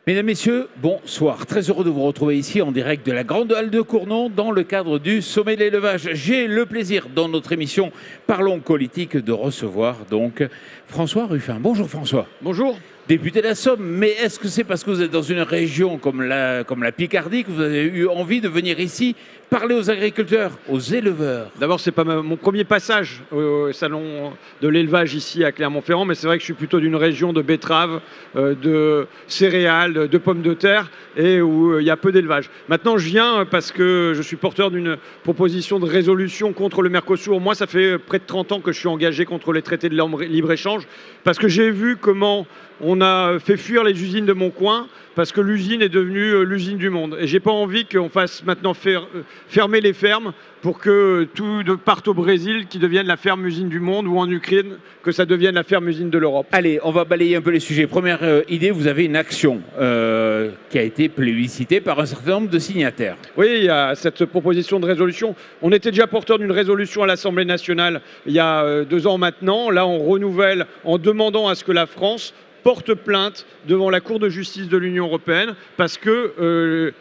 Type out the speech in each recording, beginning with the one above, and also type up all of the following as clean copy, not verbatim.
Mesdames, Messieurs, bonsoir. Très heureux de vous retrouver ici en direct de la Grande Halle de Cournon dans le cadre du Sommet de l'élevage. J'ai le plaisir dans notre émission Parlons politique de recevoir donc François Ruffin. Bonjour François. Bonjour. Député de la Somme, mais est-ce que c'est parce que vous êtes dans une région comme la Picardie que vous avez eu envie de venir ici parler aux agriculteurs, aux éleveurs? D'abord, c'est pas mon premier passage au salon de l'élevage ici à Clermont-Ferrand, mais c'est vrai que je suis plutôt d'une région de betteraves, de céréales, de pommes de terre et où il y a peu d'élevage. Maintenant, je viens parce que je suis porteur d'une proposition de résolution contre le Mercosur. Moi, ça fait près de 30 ans que je suis engagé contre les traités de libre-échange parce que j'ai vu comment on a fait fuir les usines de mon coin parce que l'usine est devenue l'usine du monde. Et j'ai pas envie qu'on fasse maintenant fermer les fermes pour que tout parte au Brésil, qui devienne la ferme-usine du monde, ou en Ukraine, que ça devienne la ferme-usine de l'Europe. Allez, on va balayer un peu les sujets. Première idée, vous avez une action qui a été plébiscitée par un certain nombre de signataires. Oui, il y a cette proposition de résolution. On était déjà porteur d'une résolution à l'Assemblée nationale il y a 2 ans maintenant. Là, on renouvelle en demandant à ce que la France porte plainte devant la Cour de justice de l'Union européenne parce que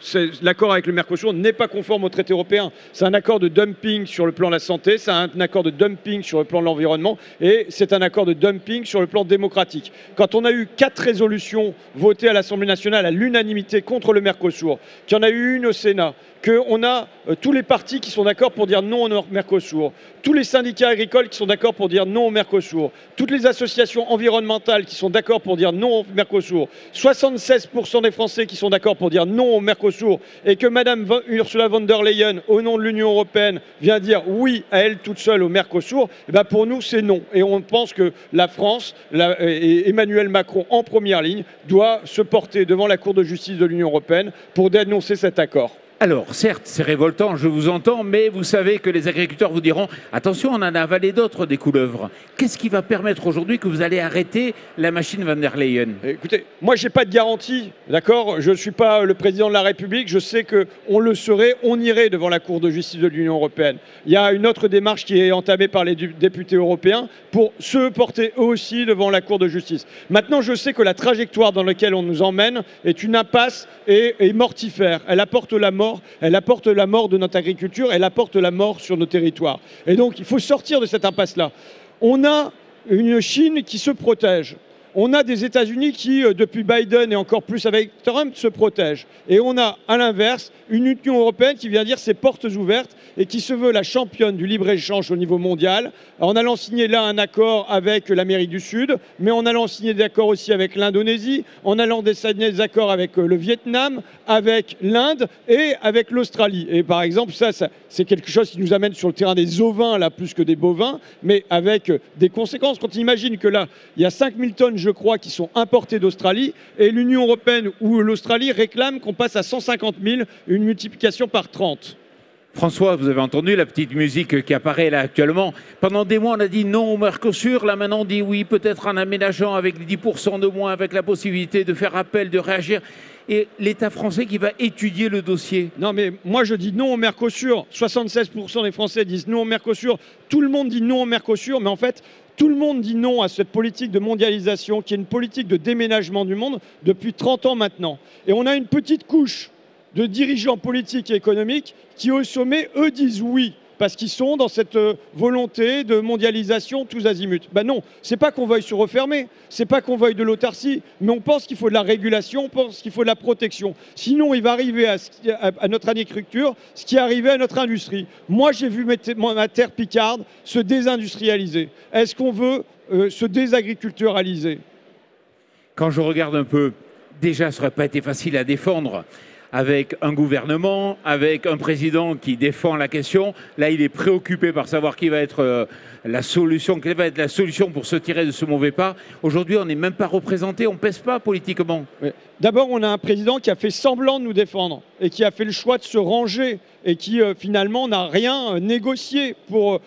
l'accord avec le Mercosur n'est pas conforme au traité européen. C'est un accord de dumping sur le plan de la santé, c'est un accord de dumping sur le plan de l'environnement et c'est un accord de dumping sur le plan démocratique. Quand on a eu 4 résolutions votées à l'Assemblée nationale à l'unanimité contre le Mercosur, qu'il y en a eu une au Sénat, qu'on a tous les partis qui sont d'accord pour dire non au Mercosur, tous les syndicats agricoles qui sont d'accord pour dire non au Mercosur, toutes les associations environnementales qui sont d'accord pour dire non au Mercosur, 76% des Français qui sont d'accord pour dire non au Mercosur et que Madame Ursula von der Leyen, au nom de l'Union européenne, vient dire oui à elle toute seule au Mercosur, et ben pour nous c'est non. Et on pense que la France et Emmanuel Macron en première ligne doit se porter devant la Cour de justice de l'Union européenne pour dénoncer cet accord. Alors, certes, c'est révoltant, je vous entends, mais vous savez que les agriculteurs vous diront « Attention, on en a avalé d'autres, des couleuvres ». Qu'est-ce qui va permettre aujourd'hui que vous allez arrêter la machine von der Leyen? Écoutez, moi, je n'ai pas de garantie, d'accord? Je ne suis pas le président de la République, je sais qu'on le serait, on irait devant la Cour de justice de l'Union européenne. Il y a une autre démarche qui est entamée par les députés européens pour se porter eux aussi devant la Cour de justice. Maintenant, je sais que la trajectoire dans laquelle on nous emmène est une impasse et mortifère. Elle apporte la mort. Elle apporte la mort de notre agriculture, elle apporte la mort sur nos territoires. Et donc, il faut sortir de cette impasse-là. On a une Chine qui se protège. On a des États-Unis qui, depuis Biden et encore plus avec Trump, se protègent. Et on a, à l'inverse, une Union européenne qui vient dire ses portes ouvertes et qui se veut la championne du libre-échange au niveau mondial, en allant signer là un accord avec l'Amérique du Sud, mais en allant signer des accords aussi avec l'Indonésie, en allant signer des accords avec le Vietnam, avec l'Inde et avec l'Australie. Et par exemple, ça c'est quelque chose qui nous amène sur le terrain des ovins, là, plus que des bovins, mais avec des conséquences. Quand on imagine que là, il y a 5000 tonnes, je crois, qui sont importées d'Australie, et l'Union européenne ou l'Australie réclament qu'on passe à 150 000, une multiplication par 30. François, vous avez entendu la petite musique qui apparaît là actuellement. Pendant des mois, on a dit non au Mercosur. Là, maintenant, on dit oui, peut-être en aménageant avec 10% de moins, avec la possibilité de faire appel, de réagir. Et l'État français qui va étudier le dossier. Non, mais moi, je dis non au Mercosur. 76% des Français disent non au Mercosur. Tout le monde dit non au Mercosur, mais en fait, tout le monde dit non à cette politique de mondialisation qui est une politique de déménagement du monde depuis 30 ans maintenant. Et on a une petite couche de dirigeants politiques et économiques qui, au sommet, eux, disent oui, parce qu'ils sont dans cette volonté de mondialisation tous azimuts. Ben non, c'est pas qu'on veuille se refermer, c'est pas qu'on veuille de l'autarcie, mais on pense qu'il faut de la régulation, on pense qu'il faut de la protection. Sinon, il va arriver à notre agriculture ce qui est arrivé à notre industrie. Moi, j'ai vu ma terre picarde se désindustrialiser. Est-ce qu'on veut se désagriculturaliser? Quand je regarde un peu, déjà, ça n'aurait pas été facile à défendre. Avec un gouvernement, avec un président qui défend la question. Là, il est préoccupé par savoir qui va être la solution, quelle va être la solution pour se tirer de ce mauvais pas. Aujourd'hui, on n'est même pas représenté, on ne pèse pas politiquement. Oui. D'abord, on a un président qui a fait semblant de nous défendre et qui a fait le choix de se ranger et qui finalement n'a rien négocié pour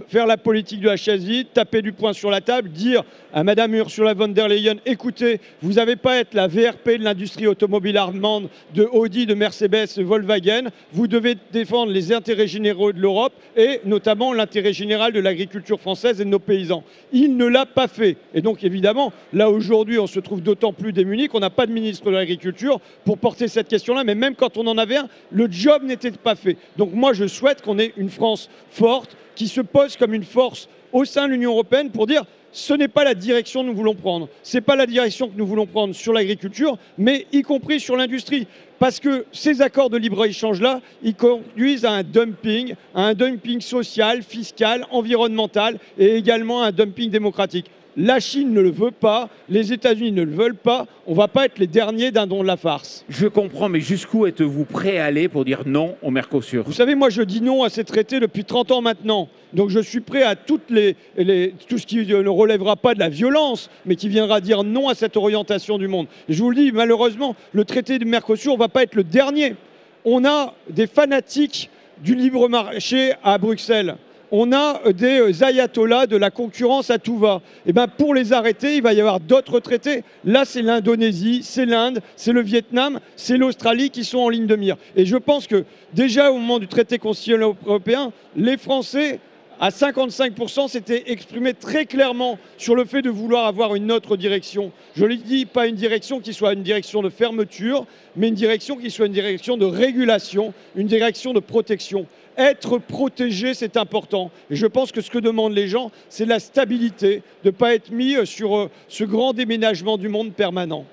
faire la politique de la chaise vide, taper du poing sur la table, dire à Madame Ursula von der Leyen, écoutez, vous n'avez pas à être la VRP de l'industrie automobile allemande, de de Audi, de Mercedes, de Volkswagen. Vous devez défendre les intérêts généraux de l'Europe et notamment l'intérêt général de l'agriculture française et de nos paysans. Il ne l'a pas fait. Et donc évidemment, là aujourd'hui, on se trouve d'autant plus démunis qu'on n'a pas de ministre de l'Agriculture pour porter cette question-là. Mais même quand on en avait un, le job n'était pas fait. Donc moi, je souhaite qu'on ait une France forte qui se pose comme une force au sein de l'Union européenne pour dire ce n'est pas la direction que nous voulons prendre. Ce n'est pas la direction que nous voulons prendre sur l'agriculture, mais y compris sur l'industrie. Parce que ces accords de libre-échange-là, ils conduisent à un dumping social, fiscal, environnemental et également à un dumping démocratique. La Chine ne le veut pas, les États-Unis ne le veulent pas, on ne va pas être les derniers dindons de la farce. Je comprends, mais jusqu'où êtes-vous prêt à aller pour dire non au Mercosur? Vous savez, moi je dis non à ces traités depuis 30 ans maintenant. Donc je suis prêt à tout ce qui ne relèvera pas de la violence, mais qui viendra dire non à cette orientation du monde. Et je vous le dis, malheureusement, le traité du Mercosur ne va pas être le dernier. On a des fanatiques du libre marché à Bruxelles. On a des ayatollahs de la concurrence à tout va. Et bien pour les arrêter, il va y avoir d'autres traités. Là, c'est l'Indonésie, c'est l'Inde, c'est le Vietnam, c'est l'Australie qui sont en ligne de mire. Et je pense que déjà au moment du traité constitutionnel européen, les Français, à 55%, s'étaient exprimés très clairement sur le fait de vouloir avoir une autre direction. Je le dis, pas une direction qui soit une direction de fermeture, mais une direction qui soit une direction de régulation, une direction de protection. Être protégé, c'est important. Et je pense que ce que demandent les gens, c'est la stabilité, de ne pas être mis sur ce grand déménagement du monde permanent.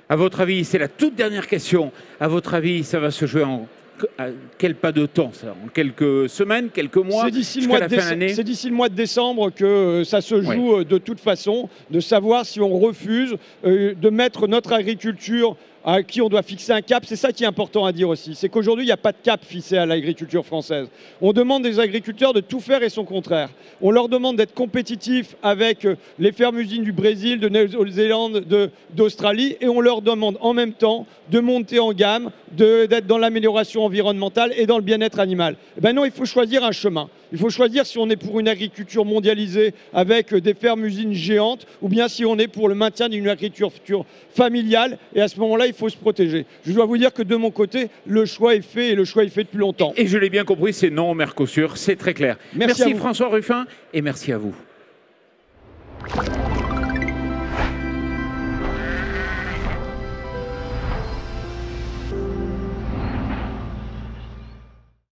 À votre avis, c'est la toute dernière question. À votre avis, ça va se jouer à quel pas de temps, ça? En quelques semaines, quelques mois, jusqu'à la fin de l'année? C'est d'ici le mois de décembre que ça se joue de toute façon, de savoir si on refuse de mettre notre agriculture à qui on doit fixer un cap. C'est ça qui est important à dire aussi. C'est qu'aujourd'hui, il n'y a pas de cap fixé à l'agriculture française. On demande des agriculteurs de tout faire et son contraire. On leur demande d'être compétitifs avec les fermes-usines du Brésil, de Nouvelle-Zélande, d'Australie. Et on leur demande en même temps de monter en gamme, d'être dans l'amélioration environnementale et dans le bien-être animal. Eh ben non, il faut choisir un chemin. Il faut choisir si on est pour une agriculture mondialisée avec des fermes-usines géantes ou bien si on est pour le maintien d'une agriculture familiale. Et à ce moment-là, il faut se protéger. Je dois vous dire que de mon côté, le choix est fait et le choix est fait depuis longtemps. Et je l'ai bien compris, c'est non au Mercosur, c'est très clair. Merci François Ruffin et merci à vous.